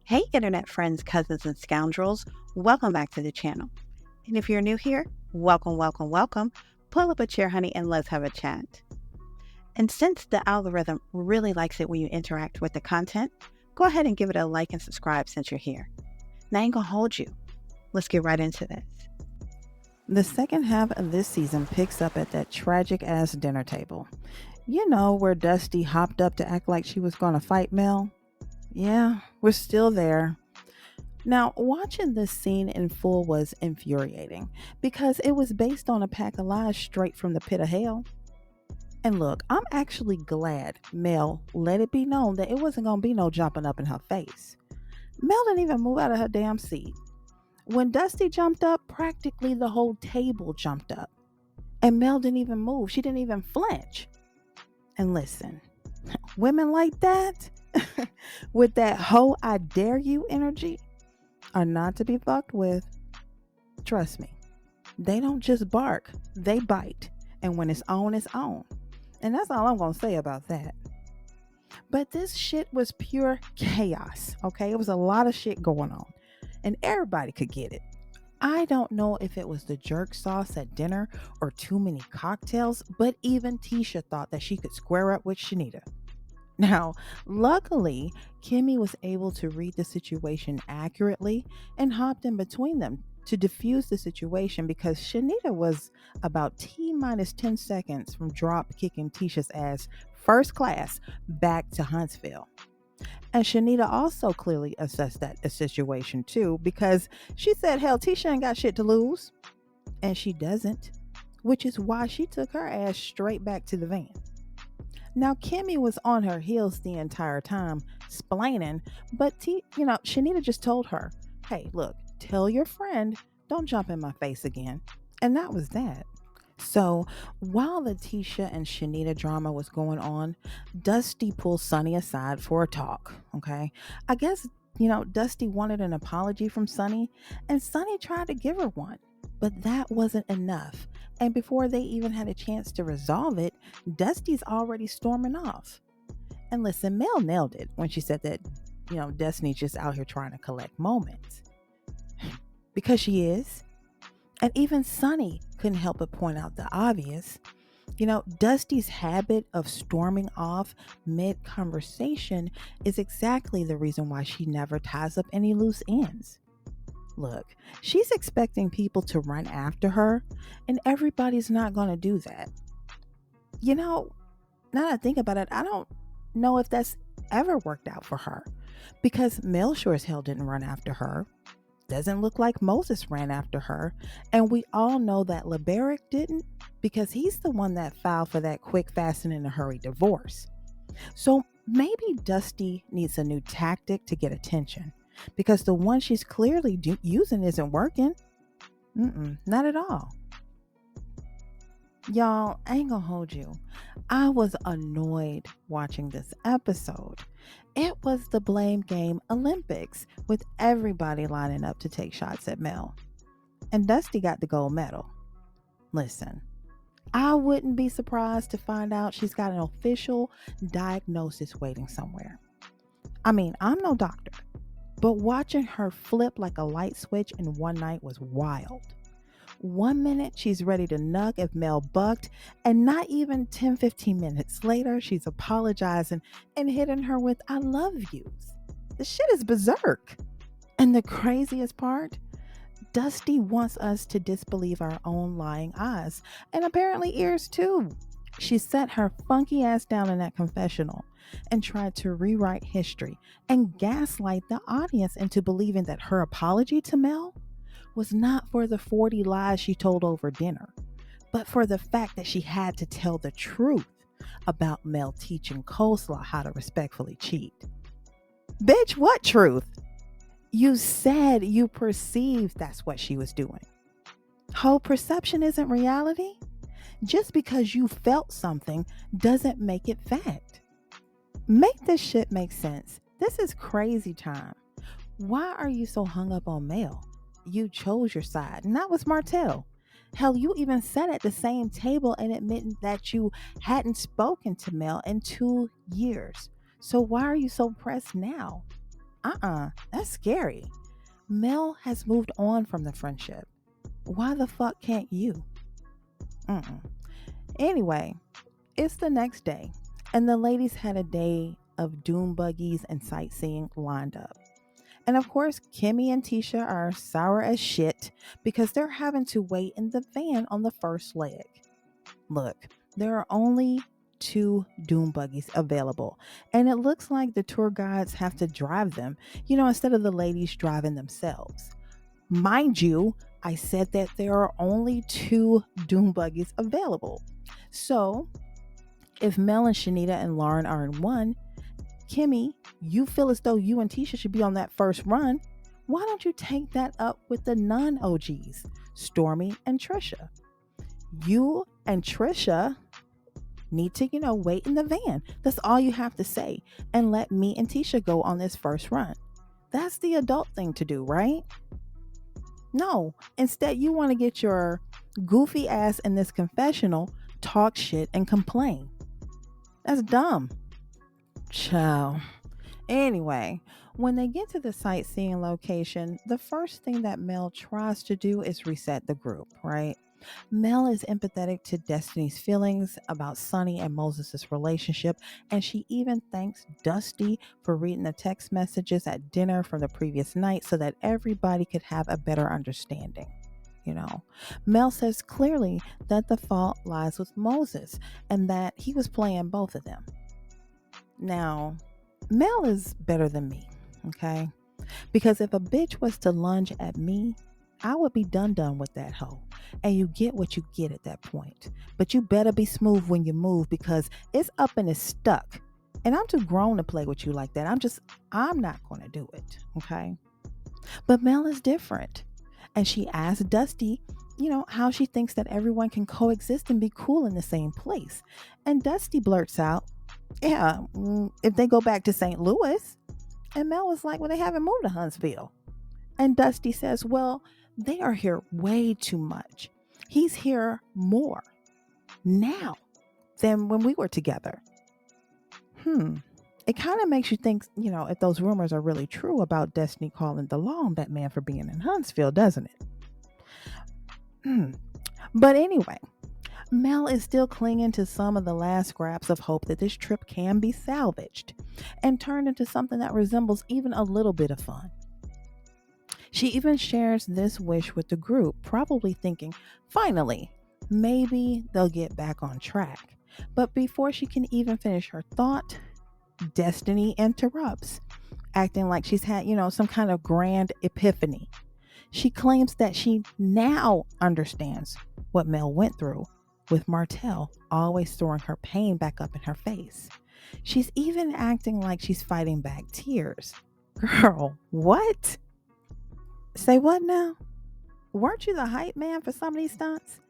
Hey, internet friends, cousins, and scoundrels. Welcome back to the channel. And if you're new here, welcome, welcome, welcome. Pull up a chair, honey, and let's have a chat. And since the algorithm really likes it when you interact with the content, go ahead and give it a like and subscribe since you're here. Now I ain't gonna hold you. Let's get right into this. The second half of this season picks up at that tragic ass dinner table. You know, where Dusty hopped up to act like she was going to fight Mel? Yeah, we're still there. Now, watching this scene in full was infuriating because it was based on a pack of lies straight from the pit of hell. And look, I'm actually glad Mel let it be known that it wasn't going to be no jumping up in her face. Mel didn't even move out of her damn seat. When Dusty jumped up, practically the whole table jumped up. And Mel didn't even move. She didn't even flinch. And listen, women like that, with that "ho, I dare you" energy, are not to be fucked with. Trust me. They don't just bark, they bite. And when it's on, it's on. And that's all I'm going to say about that. But this shit was pure chaos, okay? It was a lot of shit going on. And everybody could get it. I don't know if it was the jerk sauce at dinner or too many cocktails, but even Tisha thought that she could square up with Shanita. Now, luckily, Kimmy was able to read the situation accurately and hopped in between them to diffuse the situation because Shanita was about T minus 10 seconds from drop kicking Tisha's ass first class back to Huntsville. And Shanita also clearly assessed that situation too, because she said, hell, Tisha ain't got shit to lose. And she doesn't, which is why she took her ass straight back to the van. Now, Kimmy was on her heels the entire time, splaining, but Shanita just told her, hey, look, tell your friend, don't jump in my face again. And that was that. So while the Tisha and Shanita drama was going on, Dusty pulled Sonny aside for a talk. Okay. I guess, Dusty wanted an apology from Sonny, and Sonny tried to give her one, but that wasn't enough. And before they even had a chance to resolve it, Dusty's already storming off. And listen, Mel nailed it when she said that, Destiny's just out here trying to collect moments. Because she is. And even Sonny couldn't help but point out the obvious. Dusty's habit of storming off mid-conversation is exactly the reason why she never ties up any loose ends. Look, she's expecting people to run after her, and everybody's not going to do that. Now that I think about it, I don't know if that's ever worked out for her, because Mel sure as hell didn't run after her. Doesn't look like Moses ran after her. And we all know that LeBaric didn't, because he's the one that filed for that quick, fast, and in a hurry divorce. So maybe Dusty needs a new tactic to get attention, because the one she's clearly using isn't working. Not at all. Y'all, I ain't gonna hold you. I was annoyed watching this episode. It was the blame game Olympics, with everybody lining up to take shots at Mel. And Dusty got the gold medal. Listen, I wouldn't be surprised to find out she's got an official diagnosis waiting somewhere. I mean, I'm no doctor, but watching her flip like a light switch in one night was wild. 1 minute she's ready to nug if Mel bucked, and not even 10-15 minutes later she's apologizing and hitting her with "I love yous." The shit is berserk. And the craziest part, Dusty wants us to disbelieve our own lying eyes, and apparently ears too. She sat her funky ass down in that confessional and tried to rewrite history and gaslight the audience into believing that her apology to Mel was not for the 40 lies she told over dinner, but for the fact that she had to tell the truth about Mel teaching coleslaw how to respectfully cheat. Bitch, what truth? You said you perceived that's what she was doing. Whole perception isn't reality. Just because you felt something doesn't make it fact. Make this shit make sense. This is crazy time. Why are you so hung up on Mel? You chose your side, and that was Martell. Hell, you even sat at the same table and admitted that you hadn't spoken to Mel in 2 years. So why are you so pressed now? That's scary. Mel has moved on from the friendship. Why the fuck can't you? Mm-mm. Anyway, it's the next day, and the ladies had a day of doom buggies and sightseeing lined up. And of course, Kimmy and Tisha are sour as shit because they're having to wait in the van on the first leg. Look, there are only two doom buggies available, and it looks like the tour guides have to drive them, instead of the ladies driving themselves. Mind you, I said that there are only two doom buggies available. So, if Mel and Shanita and Lauren are in one, Kimmy, you feel as though you and Tisha should be on that first run. Why don't you take that up with the non OGs, Stormy and Trisha? You and Trisha need to, wait in the van. That's all you have to say. And let me and Tisha go on this first run. That's the adult thing to do, right? No, instead you want to get your goofy ass in this confessional, talk shit, and complain. That's dumb. Ciao. Anyway, when they get to the sightseeing location, the first thing that Mel tries to do is reset the group, right? Mel is empathetic to Destiny's feelings about Sonny and Moses' relationship, and she even thanks Dusty for reading the text messages at dinner from the previous night so that everybody could have a better understanding. Mel says clearly that the fault lies with Moses and that he was playing both of them. Now, Mel is better than me, okay? Because if a bitch was to lunge at me, I would be done with that hoe. And you get what you get at that point. But you better be smooth when you move because it's up and it's stuck. And I'm too grown to play with you like that. I'm not going to do it, okay? But Mel is different. And she asked Dusty, how she thinks that everyone can coexist and be cool in the same place. And Dusty blurts out, yeah, if they go back to St. Louis. And Mel was like, well, they haven't moved to Huntsville. And Dusty says, well, they are here way too much. He's here more now than when we were together. It kind of makes you think, if those rumors are really true about Destiny calling DeLong that man for being in Huntsville, doesn't it? But anyway, Mel is still clinging to some of the last scraps of hope that this trip can be salvaged and turned into something that resembles even a little bit of fun. She even shares this wish with the group, probably thinking, finally, maybe they'll get back on track. But before she can even finish her thought, Destiny interrupts, acting like she's had, some kind of grand epiphany. She claims that she now understands what Mel went through, with Martell always throwing her pain back up in her face. She's even acting like she's fighting back tears. Girl, what? Say what now? Weren't you the hype man for some of these stunts?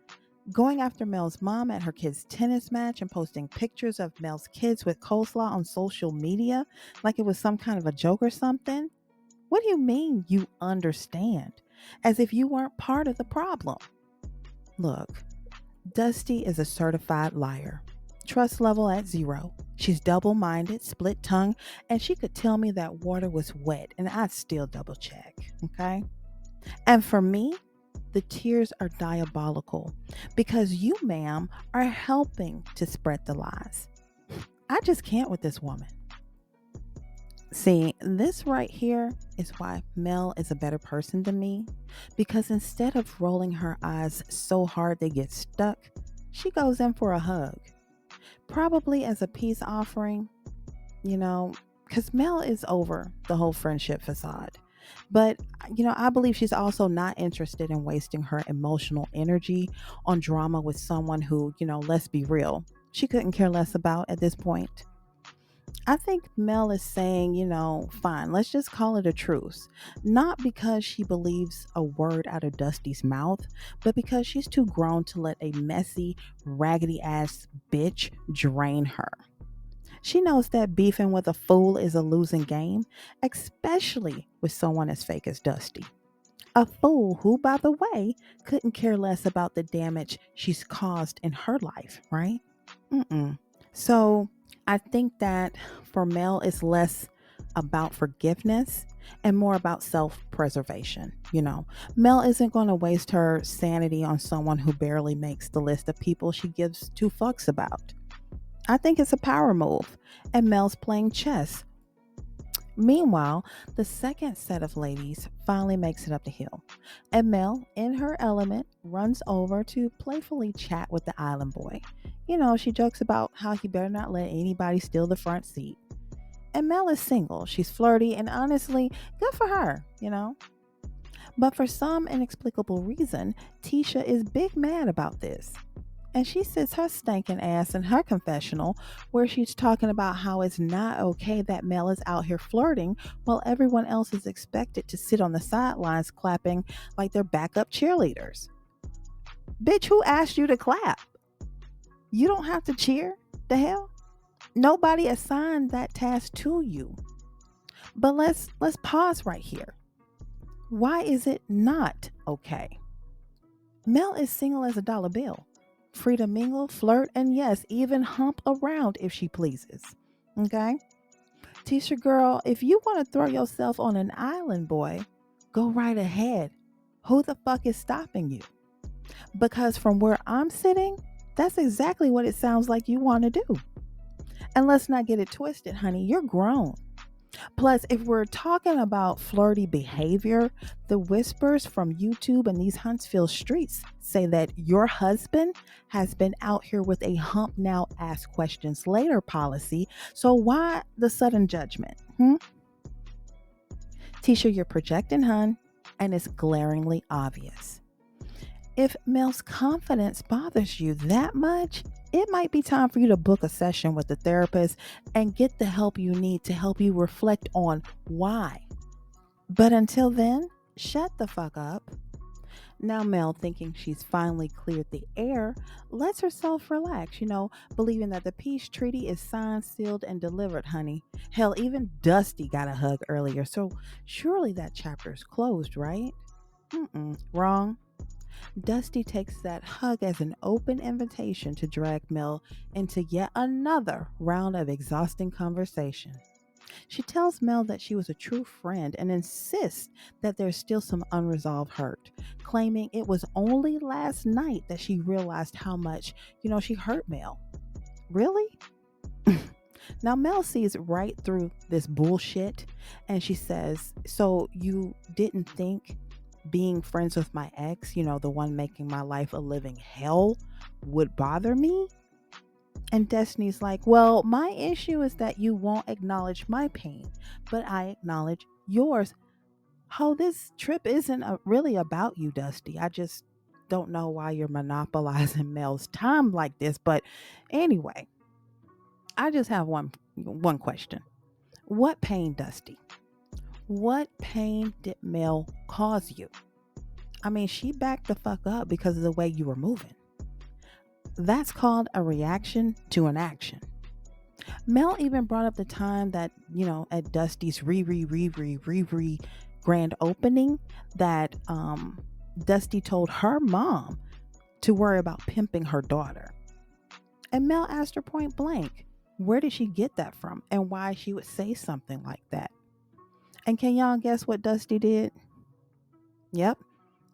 Going after Mel's mom at her kid's tennis match and posting pictures of Mel's kids with coleslaw on social media like it was some kind of a joke or something? What do you mean you understand? As if you weren't part of the problem. Look, Dusty is a certified liar. Trust level at 0. She's double-minded, split-tongued, and she could tell me that water was wet and I'd still double check, okay? And for me, the tears are diabolical because you, ma'am, are helping to spread the lies. I just can't with this woman. See, this right here is why Mel is a better person than me, because instead of rolling her eyes so hard they get stuck, she goes in for a hug. Probably as a peace offering, because Mel is over the whole friendship facade. But, I believe she's also not interested in wasting her emotional energy on drama with someone who, let's be real, she couldn't care less about at this point. I think Mel is saying, fine, let's just call it a truce. Not because she believes a word out of Dusty's mouth, but because she's too grown to let a messy, raggedy ass bitch drain her. She knows that beefing with a fool is a losing game, especially with someone as fake as Dusty. A fool who, by the way, couldn't care less about the damage she's caused in her life, right? So I think that for Mel, it's less about forgiveness and more about self-preservation. Mel isn't going to waste her sanity on someone who barely makes the list of people she gives two fucks about. I think it's a power move, and Mel's playing chess. Meanwhile, the second set of ladies finally makes it up the hill, and Mel, in her element, runs over to playfully chat with the island boy. She jokes about how he better not let anybody steal the front seat. And Mel is single, she's flirty, and honestly, good for her. But for some inexplicable reason, Tisha is big mad about this. And she sits her stinking ass in her confessional where she's talking about how it's not okay that Mel is out here flirting while everyone else is expected to sit on the sidelines clapping like they're backup cheerleaders. Bitch, who asked you to clap? You don't have to cheer? The hell? Nobody assigned that task to you. But let's pause right here. Why is it not okay? Mel is single as a dollar bill. Free to mingle, flirt, and yes, even hump around if she pleases. Okay? Tisha girl, if you want to throw yourself on an island boy, go right ahead. Who the fuck is stopping you? Because from where I'm sitting, that's exactly what it sounds like you want to do. And let's not get it twisted, honey. You're grown. Plus, if we're talking about flirty behavior, the whispers from YouTube and these Huntsville streets say that your husband has been out here with a hump now, ask questions later policy. So why the sudden judgment? Tisha, you're projecting, hun, and it's glaringly obvious. If Mel's confidence bothers you that much, it might be time for you to book a session with a therapist and get the help you need to help you reflect on why. But until then, shut the fuck up. Now Mel, thinking she's finally cleared the air, lets herself relax, believing that the peace treaty is signed, sealed, and delivered, honey. Hell, even Dusty got a hug earlier, so surely that chapter is closed, right? Wrong. Dusty takes that hug as an open invitation to drag Mel into yet another round of exhausting conversation. She tells Mel that she was a true friend and insists that there's still some unresolved hurt, claiming it was only last night that she realized how much, she hurt Mel. Really? Now Mel sees right through this bullshit and she says, so you didn't think being friends with my ex, the one making my life a living hell, would bother me? And Destiny's like, well, my issue is that you won't acknowledge my pain, but I acknowledge yours. Oh, this trip isn't really about you, Dusty. I just don't know why you're monopolizing Mel's time like this. But anyway, I just have one question. What pain, Dusty? What pain did Mel cause you? I mean, she backed the fuck up because of the way you were moving. That's called a reaction to an action. Mel even brought up the time that, at Dusty's grand opening that Dusty told her mom to worry about pimping her daughter. And Mel asked her point blank, where did she get that from and why she would say something like that? And can y'all guess what Dusty did? Yep,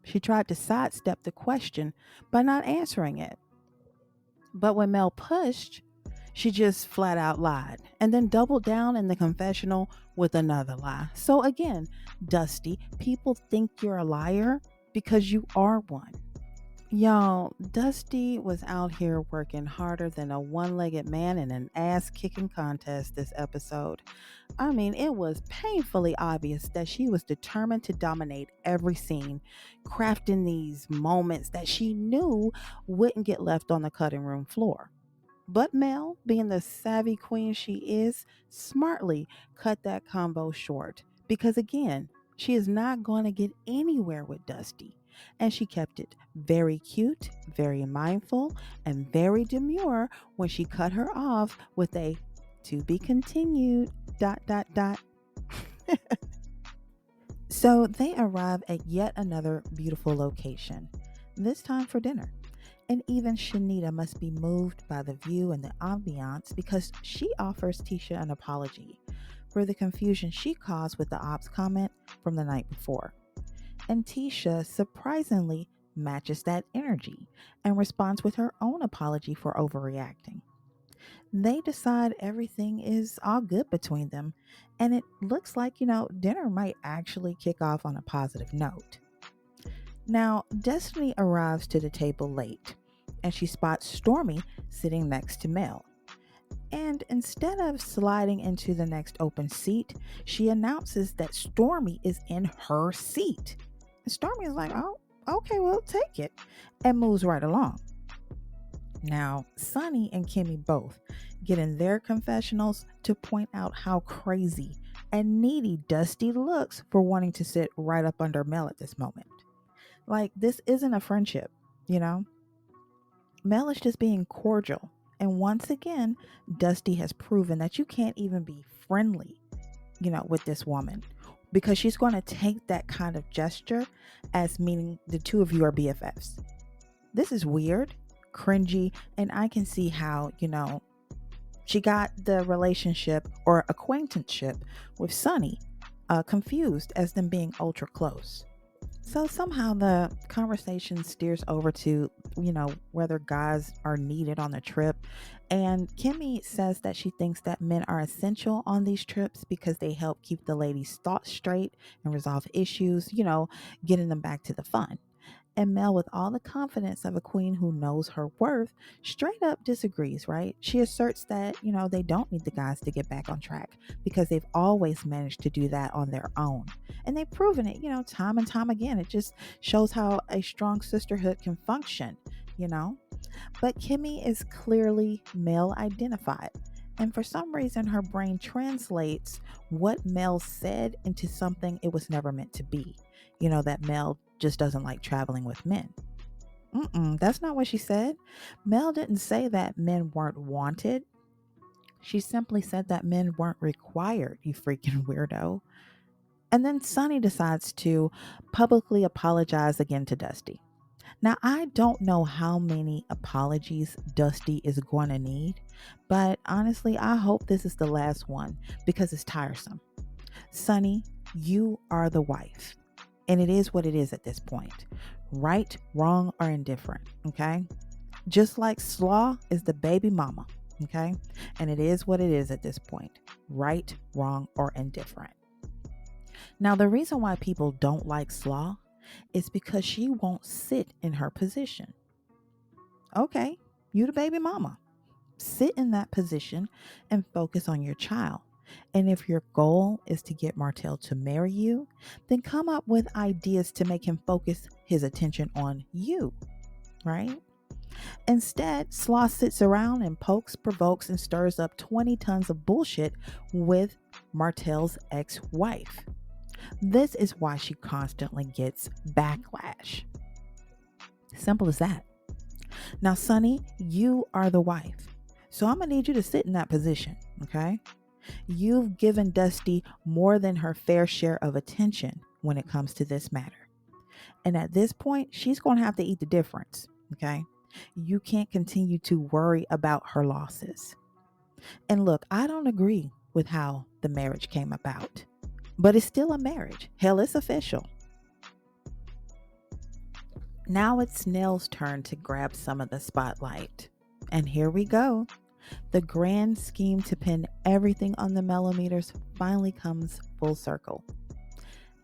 she tried to sidestep the question by not answering it. But when Mel pushed, she just flat out lied and then doubled down in the confessional with another lie. So again, Dusty, people think you're a liar because you are one. Y'all, Dusty was out here working harder than a one-legged man in an ass-kicking contest this episode. I mean, it was painfully obvious that she was determined to dominate every scene, crafting these moments that she knew wouldn't get left on the cutting room floor. But Mel, being the savvy queen she is, smartly cut that combo short because again, she is not going to get anywhere with Dusty. And she kept it very cute, very mindful, and very demure when she cut her off with a "to be continued." ... So they arrive at yet another beautiful location, this time for dinner. And even Shanita must be moved by the view and the ambiance because she offers Tisha an apology. for the confusion she caused with the ops comment from the night before. And Tisha surprisingly matches that energy and responds with her own apology for overreacting. They decide everything is all good between them, and it looks like, dinner might actually kick off on a positive note. Now, Destiny arrives to the table late, and she spots Stormy sitting next to Mel. And instead of sliding into the next open seat, she announces that Stormy is in her seat. And Stormy is like, oh, okay, well, take it, and moves right along. Now, Sonny and Kimmy both get in their confessionals to point out how crazy and needy Dusty looks for wanting to sit right up under Mel at this moment. Like, this isn't a friendship, you know? Mel is just being cordial. And once again, Dusty has proven that you can't even be friendly, with this woman, because she's going to take that kind of gesture as meaning the two of you are BFFs. This is weird, cringy, and I can see how, she got the relationship or acquaintanceship with Sonny confused as them being ultra close. So somehow the conversation steers over to, whether guys are needed on the trip. And Kimmy says that she thinks that men are essential on these trips because they help keep the ladies' thoughts straight and resolve issues, getting them back to the fun. And Mel, with all the confidence of a queen who knows her worth, straight up disagrees, right? She asserts that, they don't need the guys to get back on track because they've always managed to do that on their own. And they've proven it, time and time again. It just shows how a strong sisterhood can function, But Kimmy is clearly male identified. And for some reason, her brain translates what Mel said into something it was never meant to be. That Mel just doesn't like traveling with men. That's not what she said. Mel didn't say that men weren't wanted. She simply said that men weren't required, you freaking weirdo. And then Sonny decides to publicly apologize again to Dusty. Now, I don't know how many apologies Dusty is going to need, but honestly, I hope this is the last one because it's tiresome. Sonny, you are the wife. And it is what it is at this point. Right, wrong, or indifferent, okay? Just like Slaw is the baby mama, okay? And it is what it is at this point. Right, wrong, or indifferent. Now, the reason why people don't like Slaw is because she won't sit in her position. Okay, you the baby mama. Sit in that position and focus on your child. And if your goal is to get Martell to marry you, then come up with ideas to make him focus his attention on you, right? Instead, Slaw sits around and pokes, provokes, and stirs up 20 tons of bullshit with Martell's ex-wife. This is why she constantly gets backlash. Simple as that. Now, Sonny, you are the wife. So I'm going to need you to sit in that position, okay? You've given Dusty more than her fair share of attention when it comes to this matter. And at this point, she's going to have to eat the difference, okay? You can't continue to worry about her losses. And look, I don't agree with how the marriage came about, but it's still a marriage. Hell, it's official. Now it's Nell's turn to grab some of the spotlight. And here we go. The grand scheme to pin everything on the mellometers finally comes full circle.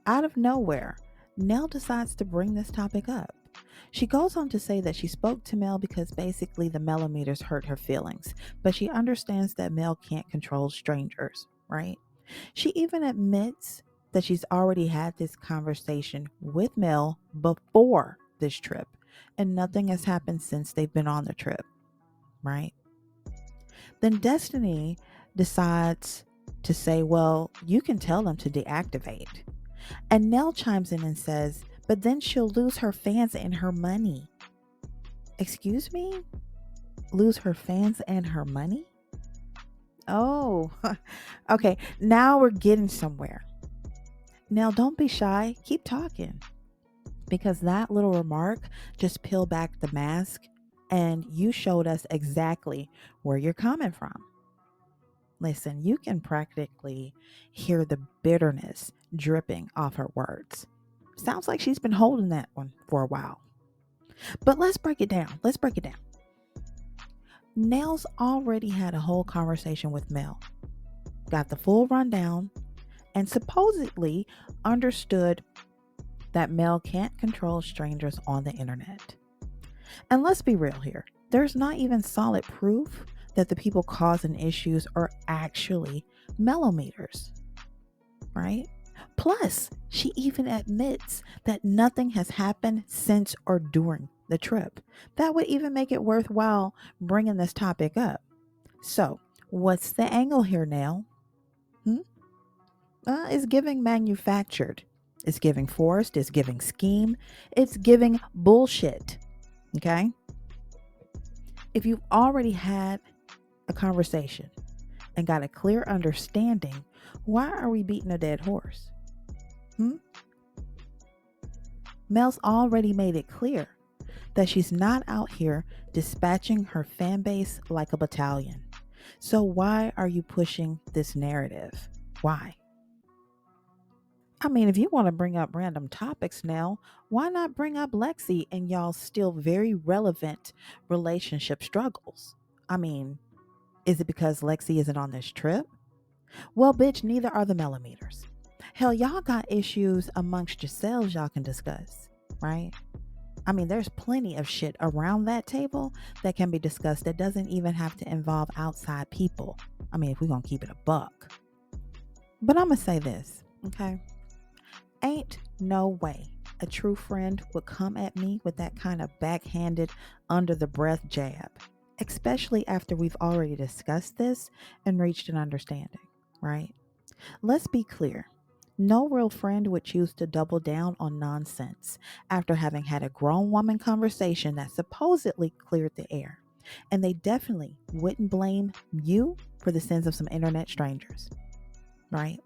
Out of nowhere, Nell decides to bring this topic up. She goes on to say that she spoke to Mel because basically the mellometers hurt her feelings, but she understands that Mel can't control strangers, right? She even admits that she's already had this conversation with Mel before this trip, and nothing has happened since they've been on the trip, right? Then Destiny decides to say, well, you can tell them to deactivate. And Nell chimes in and says, but then she'll lose her fans and her money. Excuse me? Lose her fans and her money? Oh, okay. Now we're getting somewhere. Now don't be shy. Keep talking. Because that little remark just peeled back the mask and you showed us exactly where you're coming from. Listen, you can practically hear the bitterness dripping off her words. Sounds like she's been holding that one for a while. But let's break it down. Nels already had a whole conversation with Mel, got the full rundown, and supposedly understood that Mel can't control strangers on the internet. And let's be real here. There's not even solid proof that the people causing issues are actually mellometers, right? Plus, she even admits that nothing has happened since or during the trip. That would even make it worthwhile bringing this topic up. So, what's the angle here, Nell? It's giving manufactured. It's giving forced. It's giving scheme. It's giving bullshit. Okay? If you've already had a conversation and got a clear understanding, why are we beating a dead horse? Mel's already made it clear that she's not out here dispatching her fan base like a battalion. So why are you pushing this narrative? Why? I mean, if you want to bring up random topics now, why not bring up Lexi and y'all's still very relevant relationship struggles? I mean, is it because Lexi isn't on this trip? Well, bitch, neither are the millimeters. Hell, y'all got issues amongst yourselves y'all can discuss, right? I mean, there's plenty of shit around that table that can be discussed that doesn't even have to involve outside people. I mean, if we're going to keep it a buck. But I'm going to say this, okay? Ain't no way a true friend would come at me with that kind of backhanded, under the breath jab, especially after we've already discussed this and reached an understanding, right? Let's be clear. No real friend would choose to double down on nonsense after having had a grown woman conversation that supposedly cleared the air. And they definitely wouldn't blame you for the sins of some internet strangers, right?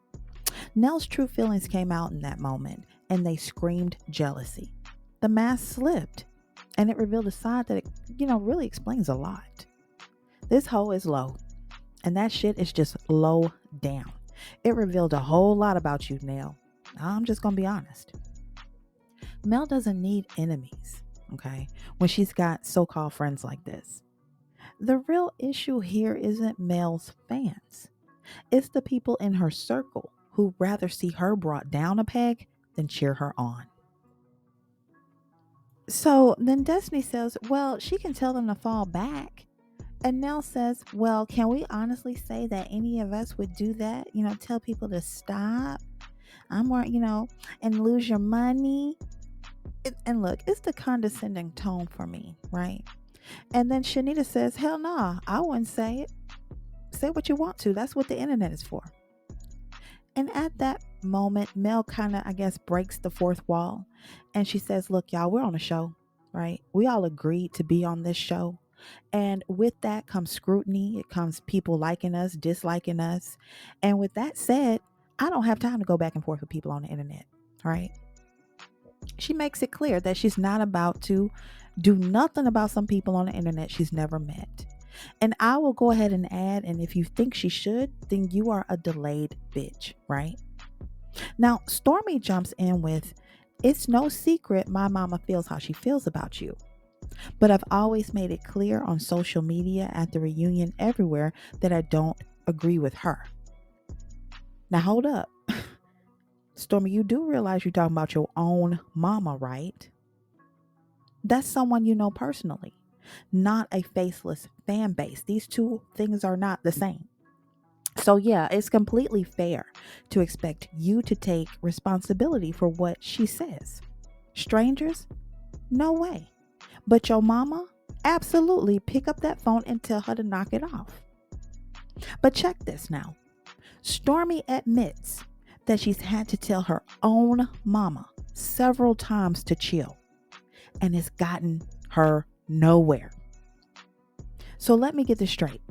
Nell's true feelings came out in that moment, and they screamed jealousy. The mask slipped, and it revealed a side that, really explains a lot. This hoe is low, and that shit is just low down. It revealed a whole lot about you, Nell. I'm just going to be honest. Mel doesn't need enemies, okay, when she's got so-called friends like this. The real issue here isn't Mel's fans. It's the people in her circle who'd rather see her brought down a peg than cheer her on. So then Destiny says, well, she can tell them to fall back. And Nell says, well, can we honestly say that any of us would do that? Tell people to stop. I'm more, and lose your money. And look, it's the condescending tone for me, right? And then Shanita says, hell nah, I wouldn't say it. Say what you want to. That's what the internet is for. And at that moment, Mel kind of, breaks the fourth wall. And she says, look, y'all, we're on a show, right? We all agreed to be on this show. And with that comes scrutiny. It comes people liking us, disliking us. And with that said, I don't have time to go back and forth with people on the internet, right? She makes it clear that she's not about to do nothing about some people on the internet she's never met. And I will go ahead and add, and if you think she should, then you are a delayed bitch, right? Now, Stormy jumps in with, it's no secret my mama feels how she feels about you. But I've always made it clear on social media, at the reunion, everywhere, that I don't agree with her. Now, hold up. Stormy, you do realize you're talking about your own mama, right? That's someone you know personally, not a faceless fan base. These two things are not the same. So yeah, it's completely fair to expect you to take responsibility for what she says. Strangers? No way. But your mama? Absolutely. Pick up that phone and tell her to knock it off. But check this now. Stormy admits that she's had to tell her own mama several times to chill, and it's gotten her nowhere. So let me get this straight.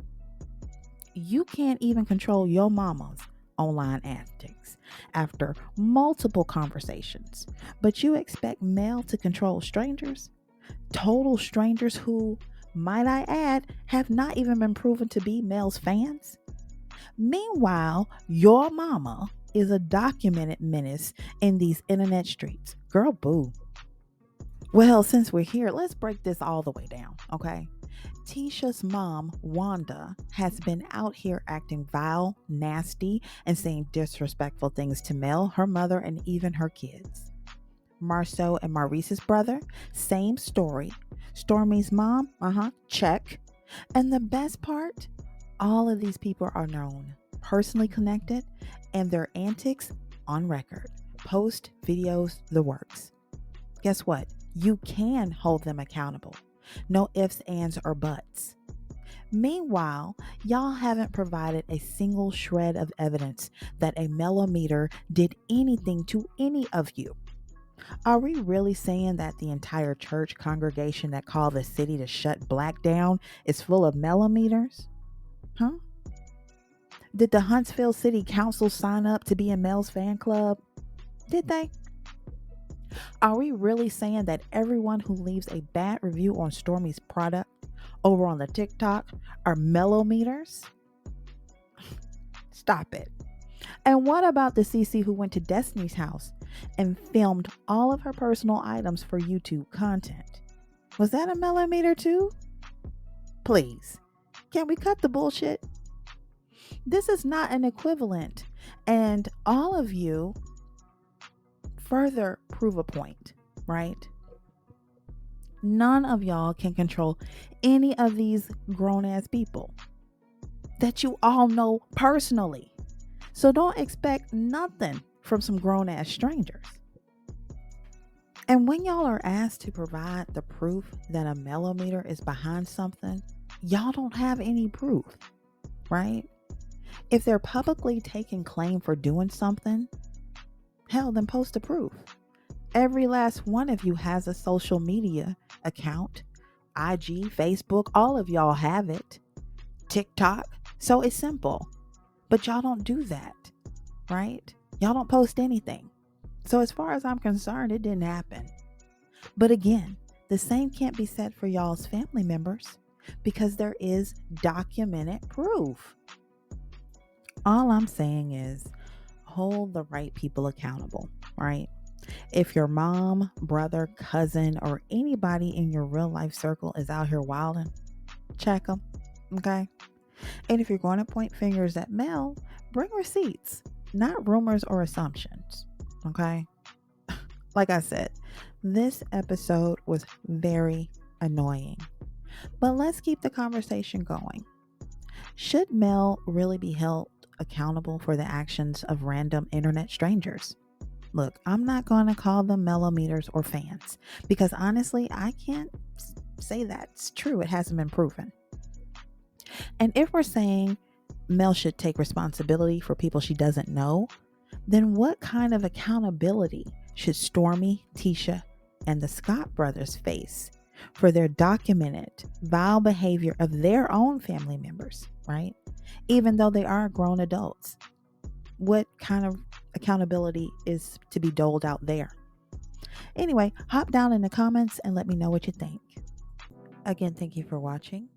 You can't even control your mama's online antics after multiple conversations, but you expect Mel to control strangers? Total strangers who, might I add, have not even been proven to be Mel's fans? Meanwhile, your mama is a documented menace in these internet streets. Girl, boo. Well, since we're here, let's break this all the way down, okay? Tisha's mom, Wanda, has been out here acting vile, nasty, and saying disrespectful things to Mel, her mother, and even her kids. Marceau and Maurice's brother, same story. Stormy's mom, check. And the best part, all of these people are known, personally connected, and their antics on record. Post, videos, the works. Guess what? You can hold them accountable. No ifs, ands, or buts. Meanwhile, y'all haven't provided a single shred of evidence that a mellometer did anything to any of you. Are we really saying that the entire church congregation that called the city to shut black down is full of mellometers? Huh? Did the Huntsville City Council sign up to be in Mel's fan club? Did they? Are we really saying that everyone who leaves a bad review on Stormy's product over on the TikTok are mellometers? Stop it. And what about the CC who went to Destiny's house and filmed all of her personal items for YouTube content? Was that a mellometer too? Please, can we cut the bullshit? This is not an equivalent, and all of you further prove a point, right? None of y'all can control any of these grown-ass people that you all know personally. So don't expect nothing from some grown-ass strangers. And when y'all are asked to provide the proof that a mellometer is behind something, y'all don't have any proof, right? If they're publicly taking claim for doing something, hell, then post the proof. Every last one of you has a social media account. IG, Facebook, all of y'all have it. TikTok. So it's simple. But y'all don't do that, right? Y'all don't post anything. So as far as I'm concerned, it didn't happen. But again, the same can't be said for y'all's family members because there is documented proof. All I'm saying is hold the right people accountable, right? If your mom, brother, cousin, or anybody in your real life circle is out here wilding, check them, okay? And if you're going to point fingers at Mel, bring receipts, not rumors or assumptions, okay? Like I said, this episode was very annoying, but let's keep the conversation going. Should Mel really be held accountable for the actions of random internet strangers? Look, I'm not going to call them mellometers or fans because honestly, I can't say that's true. It hasn't been proven. And if we're saying Mel should take responsibility for people she doesn't know, then what kind of accountability should Stormy, Tisha, and the Scott brothers face for their documented vile behavior of their own family members, right? Even though they are grown adults. What kind of accountability is to be doled out there? Anyway, hop down in the comments and let me know what you think. Again, thank you for watching.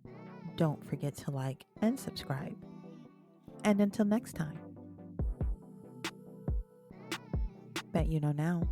Don't forget to like and subscribe. And until next time, bet you know now.